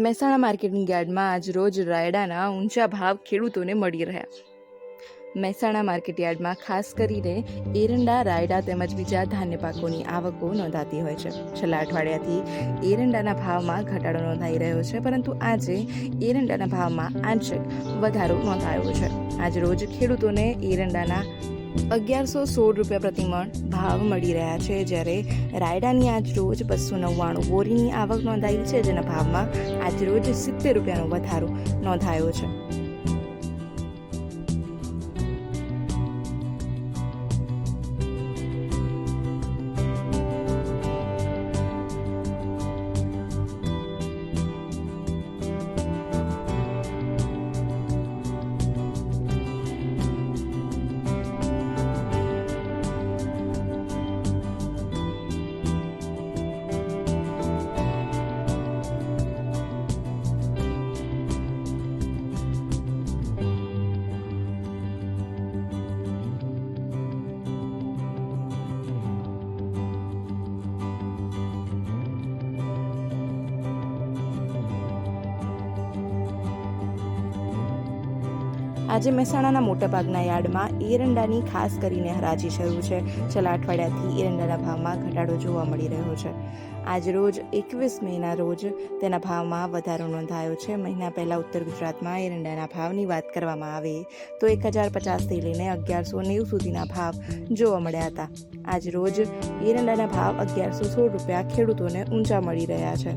Mehsana marketing યાર્ડમાં આજ રોજ રાયડાના ઊંચા ભાવ ખેડૂતોને મળી રહ્યા. મહેસાણા માર્કેટ યાર્ડમાં ખાસ કરીને એરંડા, રાયડા તેમજ બીજા ધાન્ય પાકોની આવકો નોંધાતી હોય છે. છેલ્લા અઠવાડિયાથી એરંડાના ભાવમાં ઘટાડો નોંધાઈ રહ્યો છે, પરંતુ આજે એરંડાના ભાવમાં આંશિક વધારો નોંધાયો છે. આજ રોજ ખેડૂતોને એરંડાના 1116 રૂપિયા પ્રતિમણ ભાવ મળી રહ્યા છે, જ્યારે રાયડાની આજ રોજ 299 બોરીની આવક નોંધાઈ છે, જેના ભાવમાં આજ રોજ 70 રૂપિયાનો વધારો નોંધાયો છે. આજે મહેસાણાના મોટાભાગના યાર્ડમાં એરંડાની ખાસ કરીને હરાજી શરૂ છે. છેલ્લા અઠવાડિયાથી એરંડાના ભાવમાં ઘટાડો જોવા મળી રહ્યો છે. આજ રોજ 21 મેના રોજ તેના ભાવમાં વધારો નોંધાયો છે. મહિના પહેલા ઉત્તર ગુજરાતમાં એરંડાના ભાવની વાત કરવામાં આવે તો 1050થી લઈને 1190 સુધીના ભાવ જોવા મળ્યા હતા. આજ રોજ એરંડાના ભાવ 1116 રૂપિયા ખેડૂતોને ઊંચા મળી રહ્યા છે.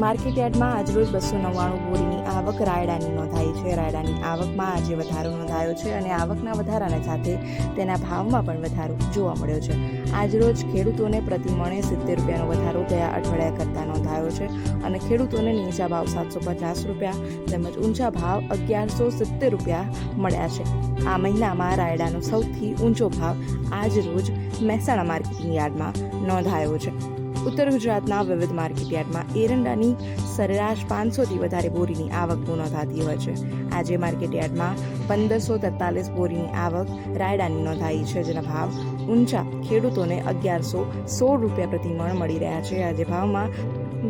માર્કેટ યાર્ડમાં આજરોજ 299 બોરીની આવક રાયડાની નોંધાઈ છે. રાયડાની આવકમાં આજે વધારો નોંધાયો છે અને આવકના વધારાના સાથે તેના ભાવમાં પણ વધારો જોવા મળ્યો છે. આજરોજ ખેડૂતોને પ્રતિમણે 70 રૂપિયાનો વધારો ગયા અઠવાડિયા કરતાં નોંધાયો છે અને ખેડૂતોને નીચા ભાવ 750 રૂપિયા તેમજ ઊંચા ભાવ 1170 રૂપિયા મળ્યા છે. આ મહિનામાં રાયડાનો સૌથી ઊંચો ભાવ આજ રોજ મહેસાણા માર્કેટિંગ યાર્ડમાં નોંધાયો છે. ઉત્તર ગુજરાતના વિવિધ માર્કેટ યાર્ડમાં એરંડાની સરેરાશ 500થી વધારે બોરીની આવક નોંધાતી હોય છે. આજે માર્કેટ યાર્ડમાં 1543 બોરીની આવક રાયડાની નોંધાઈ છે, જેના ભાવ ઊંચા ખેડૂતોને 1116 રૂપિયા પ્રતિમણ મળી રહ્યા છે. આજે ભાવમાં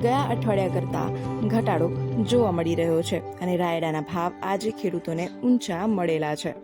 ગયા અઠવાડિયા કરતાં ઘટાડો જોવા મળી રહ્યો છે અને રાયડાના ભાવ આજે ખેડૂતોને ઊંચા મળેલા છે.